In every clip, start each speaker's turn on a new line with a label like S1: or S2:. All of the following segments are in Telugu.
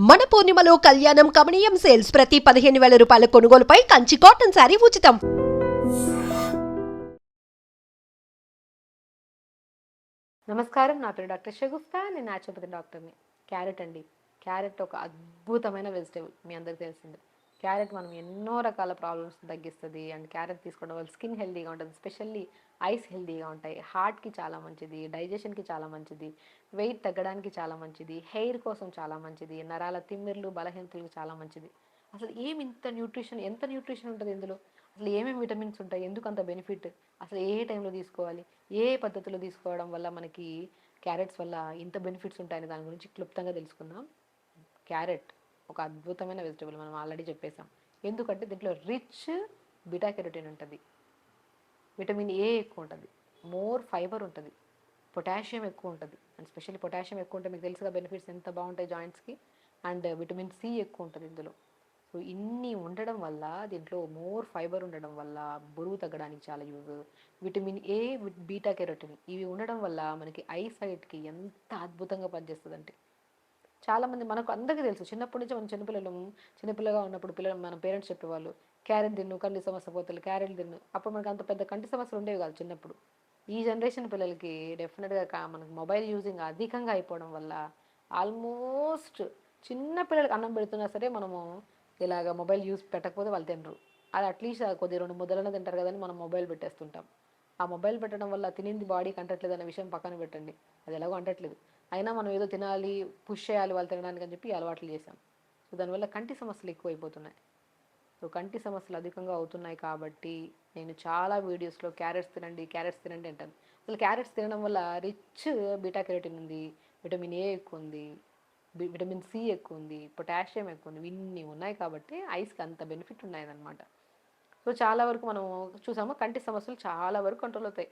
S1: మన పూర్ణిమలో కళ్యాణం కమనీయం సేల్స్ ప్రతి 15,000 రూపాయల కొనుగోలుపై కంచి కాటన్ శారీ ఉచితం.
S2: నమస్కారం, నా పేరు డాక్టర్ షగుఫ్తా. నేను న్యాచురోపతి డాక్టర్ని. క్యారెట్ అండి. క్యారెట్ ఒక అద్భుతమైన వెజిటేబుల్, మీ అందరికీ తెలిసిందే. క్యారెట్ మనం ఎన్నో రకాల ప్రాబ్లమ్స్ తగ్గిస్తుంది. అండ్ క్యారెట్ తీసుకోవడం వల్ల స్కిన్ హెల్తీగా ఉంటుంది, స్పెషల్లీ ఐస్ హెల్తీగా ఉంటాయి, హార్ట్కి చాలా మంచిది, డైజెషన్కి చాలా మంచిది, వెయిట్ తగ్గడానికి చాలా మంచిది, హెయిర్ కోసం చాలా మంచిది, నరాల తిమ్మిర్లు బలహీనతలకు చాలా మంచిది. అసలు ఏమి ఇంత న్యూట్రిషన్, ఎంత న్యూట్రిషన్ ఉంటుంది ఇందులో, అసలు ఏమేమి విటమిన్స్ ఉంటాయి, ఎందుకు అంత బెనిఫిట్, అసలు ఏ టైంలో తీసుకోవాలి, ఏ పద్ధతిలో తీసుకోవడం వల్ల మనకి క్యారెట్స్ వల్ల ఇంత బెనిఫిట్స్ ఉంటాయని దాని గురించి క్లుప్తంగా తెలుసుకుందాం. క్యారెట్ ఒక అద్భుతమైన వెజిటబుల్, మనం ఆల్రెడీ చెప్పేసాం. ఎందుకంటే దీంట్లో రిచ్ బీటా కెరోటిన్ ఉంటుంది, విటమిన్ ఏ ఎక్కువ ఉంటుంది, మోర్ ఫైబర్ ఉంటుంది, పొటాషియం ఎక్కువ ఉంటుంది. అండ్ స్పెషల్లీ పొటాషియం ఎక్కువ ఉంటే మీకు తెలుసుగా బెనిఫిట్స్ ఎంత బాగుంటాయి జాయింట్స్కి. అండ్ విటమిన్ సి ఎక్కువ ఉంటుంది ఇందులో. సో ఇన్ని ఉండడం వల్ల, దీంట్లో మోర్ ఫైబర్ ఉండడం వల్ల బరువు తగ్గడానికి చాలా use. Vitamin A, beta carotene ఇవి ఉండడం వల్ల మనకి ఐ సైట్కి ఎంత అద్భుతంగా పనిచేస్తుంది అంటే, చాలామంది మనకు అందరికీ తెలుసు. చిన్నప్పటి నుంచి మనం చిన్నపిల్లగా ఉన్నప్పుడు మన పేరెంట్స్ చెప్పేవాళ్ళు, క్యారెట్ తిన్ను కంటి సమస్య పోతుంది, క్యారెట్ తిన్ను. అప్పుడు మనకు అంత పెద్ద కంటి సమస్యలు ఉండేవి కాదు చిన్నప్పుడు. ఈ జనరేషన్ పిల్లలకి డెఫినెట్గా మనకు మొబైల్ యూజింగ్ అధికంగా అయిపోవడం వల్ల ఆల్మోస్ట్ చిన్న పిల్లలకి అన్నం పెడుతున్నా సరే మనము ఇలాగ మొబైల్ యూజ్ పెట్టకపోతే వాళ్ళు తినరు. అది అట్లీస్ట్ కొద్ది 2 ముద్దలన్నా తింటారు కదని మనం మొబైల్ పెట్టేస్తుంటాం. ఆ మొబైల్ పెట్టడం వల్ల తినింది బాడీకి అంటట్లేదు అనే విషయం పక్కన పెట్టండి, అది ఎలాగో అంటట్లేదు, అయినా మనం ఏదో తినాలి, పుష్ చేయాలి వాళ్ళు తినడానికి అని చెప్పి అలవాట్లు చేసాం. సో దానివల్ల కంటి సమస్యలు ఎక్కువైపోతున్నాయి. సో కంటి సమస్యలు అధికంగా అవుతున్నాయి కాబట్టి నేను చాలా వీడియోస్లో క్యారెట్స్ తినండి, క్యారెట్స్ తినండి అంటాను. అసలు క్యారెట్స్ తినడం వల్ల రిచ్ బీటా కెరోటిన్ ఉంది, విటమిన్ ఏ ఎక్కువ ఉంది, విటమిన్ సి ఎక్కువ ఉంది, పొటాషియం ఎక్కువ ఉంది, ఇన్ని ఉన్నాయి కాబట్టి ఐస్కి అంత బెనిఫిట్ ఉన్నాయన్నమాట. సో చాలా వరకు మనం చూసాము కంటి సమస్యలు చాలా వరకు కంట్రోల్ అవుతాయి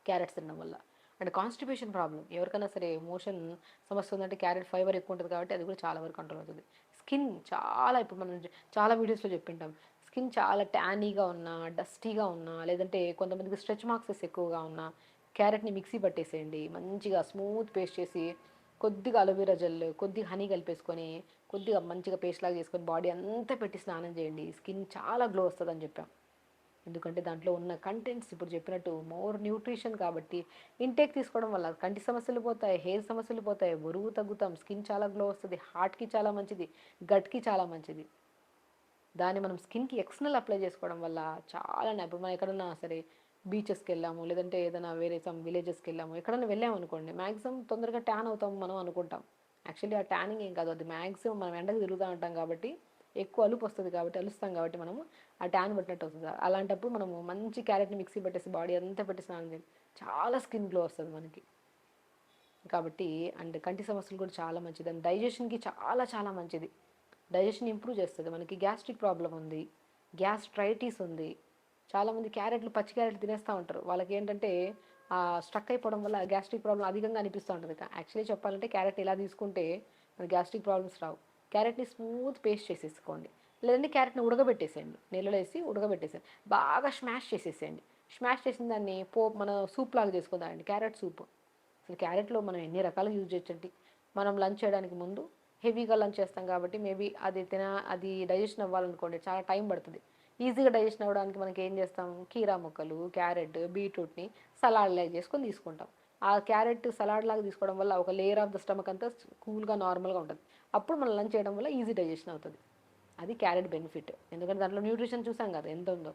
S2: క్యారెట్స్ తినడం వల్ల. అండ్ కాన్స్టిపేషన్ ప్రాబ్లం ఎవరికైనా సరే, మోషన్ సమస్య ఉందంటే క్యారెట్ ఫైబర్ ఎక్కువ ఉంటుంది కాబట్టి అది కూడా చాలా వరకు కంట్రోల్ అవుతుంది. స్కిన్ చాలా, ఇప్పుడు మనం చాలా వీడియోస్లో చెప్పింటాం, స్కిన్ చాలా ట్యానీగా ఉన్నా, డస్టీగా ఉన్నా, లేదంటే కొంతమందికి స్ట్రెచ్ మార్క్సెస్ ఎక్కువగా ఉన్నా క్యారెట్ని మిక్సీ పట్టేసేయండి, మంచిగా స్మూత్ పేస్ట్ చేసి కొద్దిగా అలోవెరా జెల్, కొద్దిగా హనీ కలిపేసుకొని కొద్దిగా మంచిగా పేస్ట్ లాగా చేసుకొని బాడీ అంతా పెట్టి స్నానం చేయండి, స్కిన్ చాలా గ్లో వస్తుందని చెప్పాం. ఎందుకంటే దాంట్లో ఉన్న కంటెంట్స్ ఇప్పుడు చెప్పినట్టు మోర్ న్యూట్రిషన్ కాబట్టి ఇంటేక్ తీసుకోవడం వల్ల కంటి సమస్యలు పోతాయి, హెయిర్ సమస్యలు పోతాయి, బరువు తగ్గుతాం, స్కిన్ చాలా గ్లో వస్తుంది, హార్ట్కి చాలా మంచిది, గట్కి చాలా మంచిది. దాన్ని మనం స్కిన్కి ఎక్స్టర్నల్ అప్లై చేసుకోవడం వల్ల చాలా, ఇప్పుడు మనం ఎక్కడన్నా సరే బీచెస్కి వెళ్ళాము, లేదంటే ఏదైనా వేరే సమ్ విలేజెస్కి వెళ్ళాము, ఎక్కడైనా వెళ్ళాము అనుకోండి, మ్యాక్సిమం తొందరగా ట్యాన్ అవుతాం మనం అనుకుంటాం. యాక్చువల్లీ ఆ ట్యానింగ్ ఏం కాదు, అది మ్యాక్సిమం మనం ఎండకు తిరుగుతూ ఉంటాం కాబట్టి ఎక్కువ అలుపు వస్తుంది కాబట్టి, అలుస్తాం కాబట్టి మనము ఆ ట్యాన్ పట్టినట్టు వస్తుంది. అలాంటప్పుడు మనము మంచి క్యారెట్ని మిక్సీ పెట్టేసి బాడీ అంతా పెట్టి స్నానం చేయండి, చాలా స్కిన్ గ్లో వస్తుంది మనకి కాబట్టి. అండ్ కంటి సమస్యలు కూడా చాలా మంచిది, అండ్ డైజెషన్కి చాలా చాలా మంచిది, డైజెషన్ ఇంప్రూవ్ చేస్తుంది. మనకి గ్యాస్ట్రిక్ ప్రాబ్లం ఉంది, గ్యాస్ట్రైటిస్ ఉంది, చాలామంది క్యారెట్లు, పచ్చి క్యారెట్లు తినేస్తూ ఉంటారు, వాళ్ళకి ఏంటంటే స్ట్రక్ అయిపోవడం వల్ల గ్యాస్ట్రిక్ ప్రాబ్లం అధికంగా అనిపిస్తూ ఉంటుంది. యాక్చువల్లీ చెప్పాలంటే క్యారెట్ ఇలా తీసుకుంటే మన గ్యాస్ట్రిక్ ప్రాబ్లమ్స్ రావు. క్యారెట్ని స్మూత్ పేస్ట్ చేసేసుకోండి, లేదంటే క్యారెట్ని ఉడకబెట్టేసేయండి, నీళ్ళలో వేసి ఉడకబెట్టేసేయండి, బాగా స్మాష్ చేసేసేయండి. స్మాష్ చేసిన దాన్ని మన సూప్ లాగా చేసుకుందామండి, క్యారెట్ సూప్. అసలు క్యారెట్లో మనం ఎన్ని రకాలుగా యూజ్ చేయొచ్చండి. మనం లంచ్ చేయడానికి ముందు హెవీగా లంచ్ చేస్తాం కాబట్టి మేబీ అది డైజెషన్ అవ్వాలనుకోండి చాలా టైం పడుతుంది. ఈజీగా డైజెషన్ అవ్వడానికి మనకి ఏం చేస్తాం, కీరా ముక్కలు, క్యారెట్, బీట్రూట్ని సలాడ్ లాగా చేసుకొని తీసుకుంటాం. ఆ క్యారెట్ సలాడ్ లాగా తీసుకోవడం వల్ల ఒక లేయర్ ఆఫ్ ద స్టమక్ అంతా కూల్గా నార్మల్గా ఉంటుంది. అప్పుడు మనం లంచ్ చేయడం వల్ల ఈజీ డైజెషన్ అవుతుంది. అది క్యారెట్ బెనిఫిట్, ఎందుకంటే దాంట్లో న్యూట్రిషన్ చూసాం కదా ఎంత ఉందో.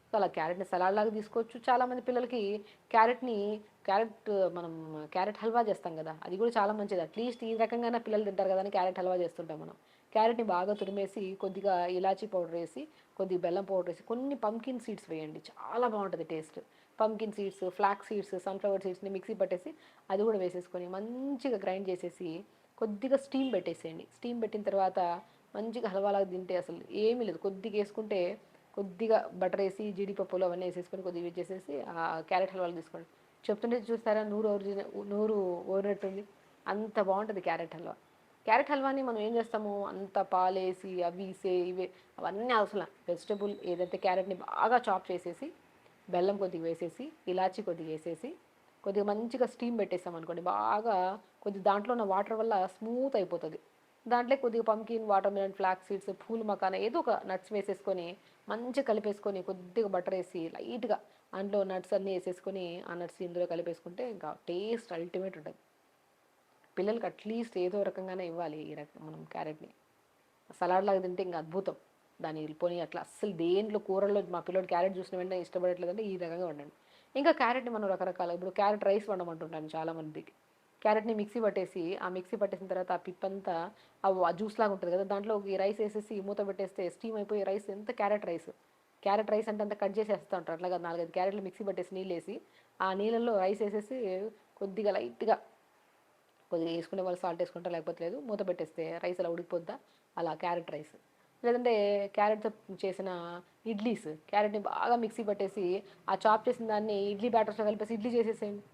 S2: సో అలా క్యారెట్ని సలాడ్ లాగా తీసుకోవచ్చు. చాలామంది పిల్లలకి క్యారెట్ మనం క్యారెట్ హల్వా చేస్తాం కదా, అది కూడా చాలా మంచిది. అట్లీస్ట్ ఈ రకంగా పిల్లలు తింటారు కదా అని క్యారెట్ హల్వా చేస్తుంటాం మనం. క్యారెట్ని బాగా తురిమేసి కొద్దిగా ఇలాచీ పౌడర్ వేసి, కొద్దిగా బెల్లం పౌడర్ వేసి, కొన్ని పంకిన్ సీడ్స్ వేయండి, చాలా బాగుంటుంది taste. Pumpkin seeds, flax seeds, sunflower సీడ్స్ని మిక్సీ పట్టేసి అది కూడా వేసేసుకొని మంచిగా గ్రైండ్ చేసేసి కొద్దిగా స్టీమ్ పెట్టేసేయండి. స్టీమ్ పెట్టిన తర్వాత మంచిగా హల్వాలాగా తింటే అసలు ఏమీ లేదు. కొద్దిగా వేసుకుంటే, కొద్దిగా బటర్ వేసి జీడిపప్పులు అవన్నీ వేసేసుకొని కొద్దిగా వేసేసి ఆ క్యారెట్ హల్వాలు తీసుకోండి. చెప్తుంటే చూస్తారా, నూరు ఊరినట్టుంది, అంత బాగుంటుంది క్యారెట్ హల్వా. క్యారెట్ హల్వాని మనం ఏం చేస్తాము, అంత పాలేసి అవి ఇవే అవన్నీ అవసరం. వెజిటబుల్ ఏదైతే క్యారెట్ని బాగా చాప్ చేసేసి, బెల్లం కొద్దిగా వేసేసి, ఇలాచీ కొద్దిగా వేసేసి, కొద్దిగా మంచిగా స్టీమ్ పెట్టేసాం అనుకోండి, బాగా కొద్దిగా దాంట్లో ఉన్న వాటర్ వల్ల స్మూత్ అయిపోతుంది. దాంట్లో కొద్దిగా pumpkin, water melon, flax seeds, పూల మకాన ఏదో ఒక నట్స్ వేసేసుకొని మంచిగా కలిపేసుకొని కొద్దిగా బటర్ వేసి లైట్గా అందులో నట్స్ అన్నీ వేసేసుకొని ఆ నట్స్ ఇందులో కలిపేసుకుంటే ఇంకా టేస్ట్ అల్టిమేట్ ఉంటుంది. పిల్లలకి అట్లీస్ట్ ఏదో రకంగానే ఇవ్వాలి ఈ రకం మనం క్యారెట్ని. సలాడ్ లాగా తింటే ఇంకా అద్భుతం. దాన్ని పోనీ అట్లా అస్సలు దేంట్లో కూరల్లో మా పిల్లడు క్యారెట్ చూసిన వెంటనే ఇష్టపడట్లేదంటే ఈ రకంగా వండండి. ఇంకా క్యారెట్ని మనం రకరకాల ఇప్పుడు క్యారెట్ రైస్ వండమంటుంటాను చాలామందికి. క్యారెట్ని మిక్సీ పట్టేసి ఆ మిక్సీ పట్టేసిన తర్వాత ఆ పిప్పంతా ఆ జ్యూస్ లాగా ఉంటుంది కదా, దాంట్లో ఈ రైస్ వేసేసి మూత పెట్టేస్తే స్టీమ్ అయిపోయి రైస్ ఎంత క్యారెట్ రైస్ అంటే అంత కట్ చేసేస్తూ ఉంటారు. అట్లాగా 4-5 క్యారెట్లు మిక్సీ పట్టేసి నీళ్ళు వేసి ఆ నీళ్ళల్లో రైస్ వేసేసి కొద్దిగా లైట్గా కొద్దిగా వేసుకునే వాళ్ళు సాల్ట్ వేసుకుంటారు, లేకపోతే లేదు, మూత పెట్టేస్తే రైస్ అలా ఉడికిపోద్దా అలా క్యారెట్ రైస్. లేదంటే క్యారెట్తో చేసిన ఇడ్లీస్, క్యారెట్ని బాగా మిక్సీ పట్టేసి ఆ చాప్ చేసిన దాన్ని ఇడ్లీ బ్యాటర్స్లో కలిపేసి ఇడ్లీ చేసేసేయండి,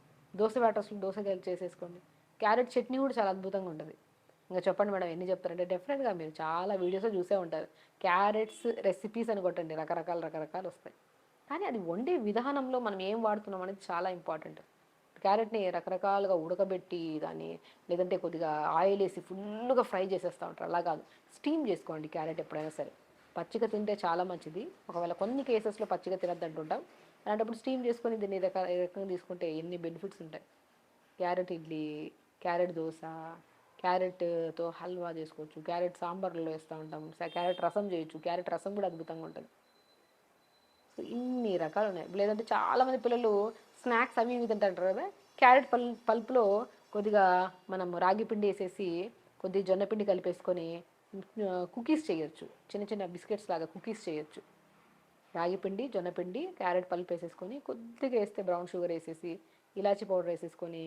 S2: దోశ బ్యాటర్స్లో దోశ కలిపి చేసేసుకోండి. క్యారెట్ చట్నీ కూడా చాలా అద్భుతంగా ఉంటుంది. ఇంకా చెప్పండి మేడం ఎన్ని చెప్తారంటే డెఫినెట్గా మీరు చాలా వీడియోస్లో చూసే ఉంటారు. క్యారెట్స్ రెసిపీస్ అని కొట్టండి, రకరకాలు వస్తాయి. కానీ అది వండే విధానంలో మనం ఏం వాడుతున్నాం అనేది చాలా ఇంపార్టెంట్. క్యారెట్ని రకరకాలుగా ఉడకబెట్టి దాన్ని లేదంటే కొద్దిగా ఆయిల్ వేసి ఫుల్గా ఫ్రై చేసేస్తూ ఉంటారు. అలా కాదు, స్టీమ్ చేసుకోండి క్యారెట్ ఎప్పుడైనా సరే. పచ్చిగా తింటే చాలా మంచిది, ఒకవేళ కొన్ని కేసెస్లో పచ్చిగా తినద్దు అంటుంటాం. అలాంటప్పుడు స్టీమ్ చేసుకొని దీన్ని రకంగా తీసుకుంటే ఎన్ని బెనిఫిట్స్ ఉంటాయి. క్యారెట్ ఇడ్లీ, క్యారెట్ దోశ, క్యారెట్తో హల్వా చేసుకోవచ్చు, క్యారెట్ సాంబార్లో వేస్తూ ఉంటాం, క్యారెట్ రసం చేయొచ్చు. క్యారెట్ రసం కూడా అద్భుతంగా ఉంటుంది. సో ఇన్ని రకాలు ఉన్నాయి. లేదంటే చాలామంది పిల్లలు స్నాక్స్ అవి ఇవి తింటారు కదా, క్యారెట్ పల్పులో కొద్దిగా మనం రాగి పిండి వేసేసి కొద్దిగా జొన్న పిండి కలిపేసుకొని కుకీస్ చేయొచ్చు, చిన్న చిన్న బిస్కెట్స్ లాగా కుకీస్ చేయొచ్చు. రాగి పిండి, జొన్న పిండి, క్యారెట్ పల్పు వేసేసుకొని కొద్దిగా వేస్తే బ్రౌన్ షుగర్ వేసేసి ఇలాచీ పౌడర్ వేసేసుకొని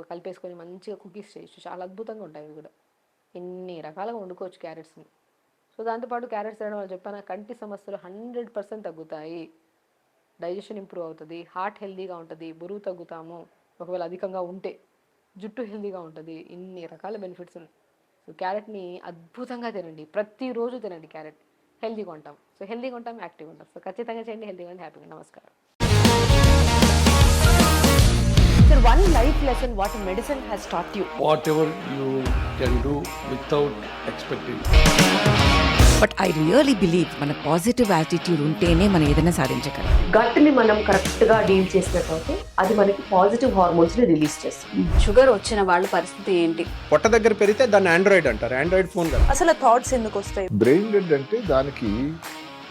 S2: కలిపేసుకొని మంచిగా కుకీస్ చేయొచ్చు. చాలా అద్భుతంగా ఉంటాయి ఇవి కూడా. ఎన్ని రకాలుగా వండుకోవచ్చు క్యారెట్స్ని. సో దాంతోపాటు క్యారెట్స్ తినడం వల్ల చెప్పాను కంటి సమస్యలు 100% తగ్గుతాయి, డైజెషన్ ఇంప్రూవ్ అవుతుంది, హార్ట్ హెల్తీగా ఉంటుంది, బరువు తగ్గుతాము ఒకవేళ అధికంగా ఉంటే, జుట్టు హెల్తీగా ఉంటుంది. ఇన్ని రకాల బెనిఫిట్స్ ఉన్నాయి. సో క్యారెట్ని అద్భుతంగా తినండి, ప్రతిరోజు తినండి. క్యారెట్ హెల్తీగా ఉంటాం, సో హెల్తీగా ఉంటాం, యాక్టివ్గా ఉంటాం. సో ఖచ్చితంగా చేయండి, హెల్తీగా ఉండి హ్యాపీగా. నమస్కారం.
S3: Sir, one life lesson what medicine has taught you.
S4: Whatever you can do without expecting.
S5: But I really believe మన పాజిటివ్ యాటిట్యూడ్ ఉంటేనే మనం ఏదైనా సాధించగలం.
S3: గట్ని మనం కరెక్ట్గా డీల్ చేసినట్లయితే అది మనకి పాజిటివ్ హార్మోన్స్ని రిలీజ్ చేస్తుంది.
S6: షుగర్ వచ్చిన వాళ్ళ పరిస్థితి ఏంటి?
S7: పొట్ట దగ్గర పెరిగితే దాన్ని ఆండ్రాయిడ్ అంటారు, ఆండ్రాయిడ్ ఫోన్ కాదు.
S3: అసలు థాట్స్ ఎందుకు వస్తాయి?
S8: బ్రెయిన్ డెడ్ అంటే దానికి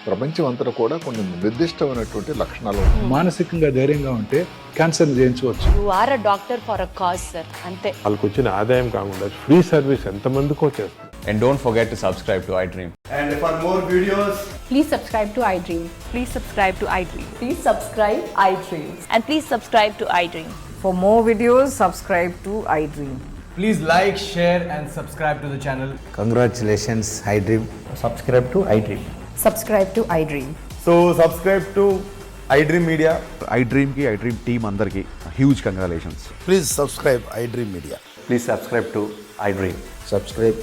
S8: ప్రపంచం అంతా కూడా కొన్ని నిర్దిష్టమైనటువంటి లక్షణాలు ఉంటాయి.
S9: మానసికంగా ధైర్యంగా ఉంటే క్యాన్సర్ జయించవచ్చు.
S3: You are a doctor for a cause sir, అంతే.
S10: వాళ్ళకి వచ్చిన ఆదాయం కాకుండా ఫ్రీ సర్వీస్ ఎంతమందికో చేస్తుంది.
S11: And don't forget to subscribe to iDream.
S7: And for more videos,
S6: Please subscribe to iDream.
S3: Please subscribe to iDream. Please subscribe iDream. And please subscribe to iDream.
S5: For more videos, subscribe to iDream.
S7: please like, share and subscribe to the channel.
S11: Congratulations, iDream.
S7: Subscribe to iDream.
S5: Subscribe to iDream.
S7: So subscribe to iDream Media.
S11: iDream ki iDream team andarki huge congratulations.
S8: Please subscribe iDream Media.
S11: Please subscribe to iDream.
S8: Subscribe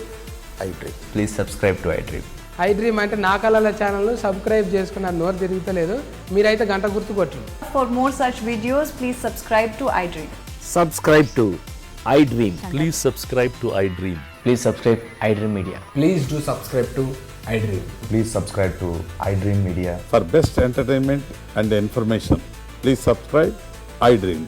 S8: iDream.
S11: Please subscribe to iDream.
S4: iDream అంటే నా కళల ఛానల్ సబ్స్క్రైబ్ చేసుకున్న నోరు తిరుగుతలేదు, మీరైతే గంట గుర్తు కొట్టండి.
S3: For more such videos, please subscribe to iDream.
S11: Subscribe to iDream.
S10: Please subscribe to iDream.
S11: Please subscribe iDream Media.
S7: Please do subscribe to iDream.
S11: Please subscribe to iDream Media.
S9: For best entertainment and information, please subscribe iDream.